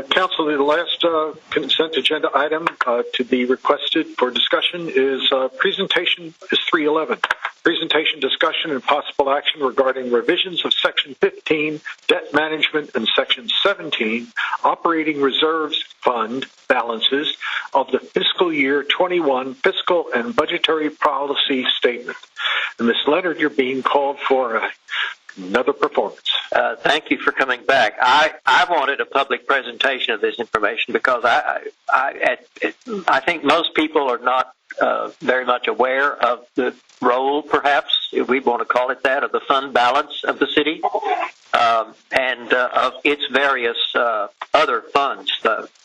Council, the last consent agenda item to be requested for discussion is presentation is 311. Presentation, discussion, and possible action regarding revisions of Section 15, Debt Management, and Section 17, Operating Reserves Fund balances of the fiscal year 21 fiscal and budgetary policy statement. And Ms. Leonard, you're being called for another performance. Thank you for coming back. I wanted a public presentation of this information because I think most people are not very much aware of the role, perhaps, if we want to call it that, of the fund balance of the city and of its various other funds.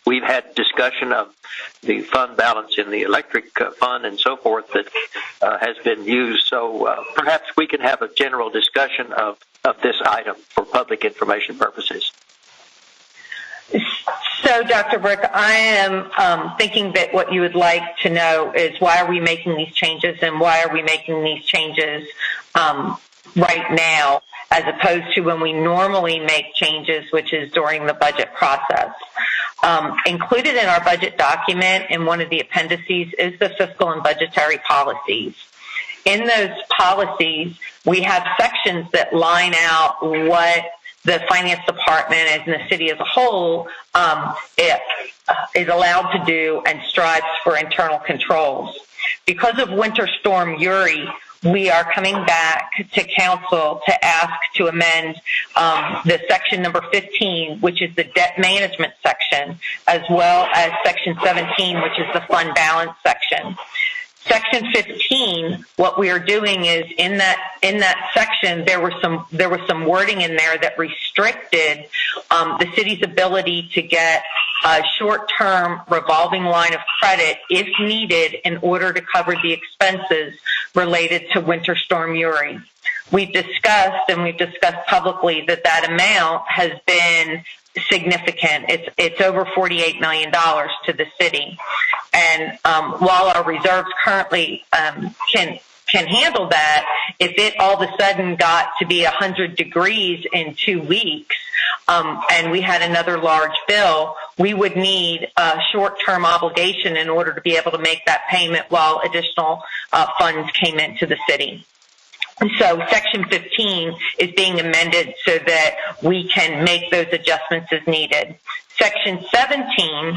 We've had discussion of the fund balance in the electric fund and so forth that has been used. So perhaps we can have a general discussion of this item for public information purposes. So, Dr. Brick, I am thinking that what you would like to know is why are we making these changes and why are we making these changes right now as opposed to when we normally make changes, which is during the budget process. Included in our budget document in one of the appendices is the fiscal and budgetary policies. In those policies, we have sections that line out what the finance department and the city as a whole is allowed to do and strives for internal controls. Because of Winter Storm Uri, we are coming back to council to ask to amend the section number 15, which is the debt management section, as well as section 17, which is the fund balance section. Section 15, what we are doing is in that section there was some wording in there that restricted the city's ability to get a short-term revolving line of credit if needed in order to cover the expenses related to Winter Storm Uri. We've discussed publicly that amount has been significant. It's over $48 million to the city. And while our reserves currently can handle that, if it all of a sudden got to be 100 degrees in 2 weeks and we had another large bill, we would need a short-term obligation in order to be able to make that payment while additional funds came into the city. So Section 15 is being amended so that we can make those adjustments as needed. Section 17,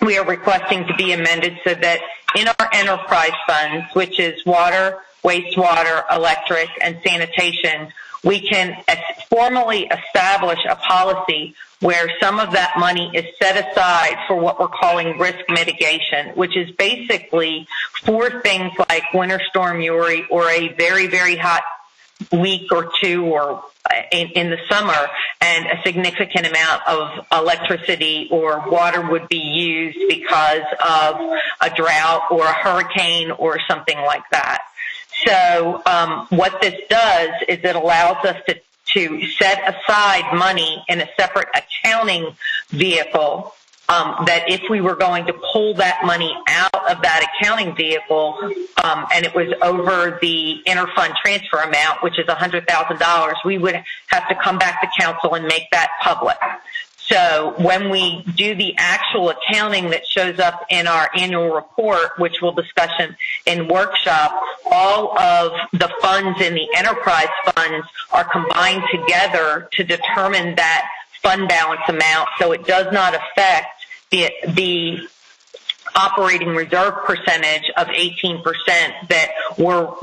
we are requesting to be amended so that in our enterprise funds, which is water, wastewater, electric, and sanitation, we can formally establish a policy where some of that money is set aside for what we're calling risk mitigation, which is basically for things like Winter Storm Uri or a very, very hot week or two or in the summer, and a significant amount of electricity or water would be used because of a drought or a hurricane or something like that. So what this does is it allows us to set aside money in a separate accounting vehicle that if we were going to pull that money out of that accounting vehicle and it was over the interfund transfer amount, which is $100,000, we would have to come back to council and make that public. So when we do the actual accounting that shows up in our annual report, which we'll discuss in workshop, all of the funds in the enterprise funds are combined together to determine that fund balance amount, so it does not affect the operating reserve percentage of 18% that we're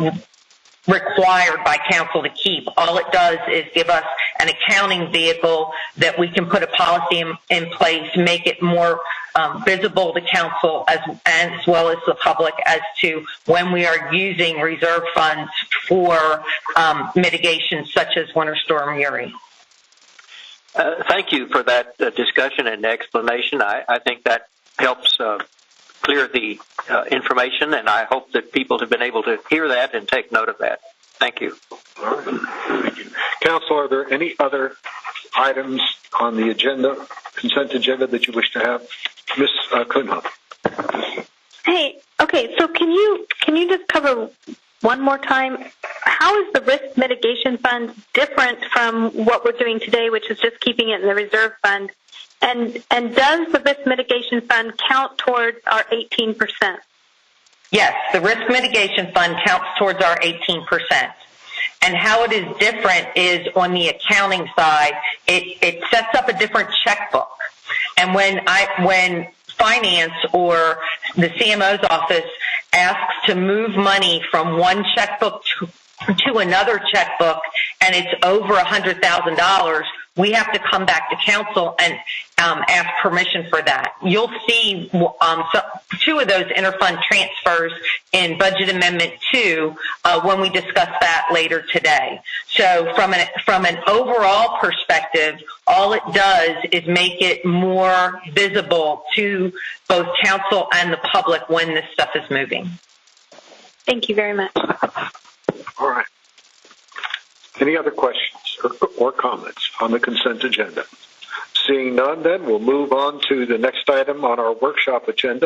required by council to keep. All it does is give us an accounting vehicle that we can put a policy in place to make it more visible to council as well as the public as to when we are using reserve funds for mitigation such as Winter Storm Uri. Thank you for that discussion and explanation. I think that helps clear the information, and I hope that people have been able to hear that and take note of that. Thank you. All right. Thank you. Council, are there any other items on the agenda, consent agenda, that you wish to have? Ms. Kuhnhoff. Hey, okay, so can you just cover one more time, how is the risk mitigation fund different from what we're doing today, which is just keeping it in the reserve fund? And does the risk mitigation fund count towards our 18%? Yes, the risk mitigation fund counts towards our 18%. And how it is different is on the accounting side, it sets up a different checkbook. And when finance or the CMO's office asks to move money from one checkbook to another checkbook and it's over $100,000, we have to come back to council and ask permission for that. You'll see two of those interfund transfers in Budget Amendment 2 when we discuss that later today. So from an overall perspective, all it does is make it more visible to both council and the public when this stuff is moving. Thank you very much. All right. Any other questions or comments on the consent agenda? Seeing none, then we'll move on to the next item on our workshop agenda.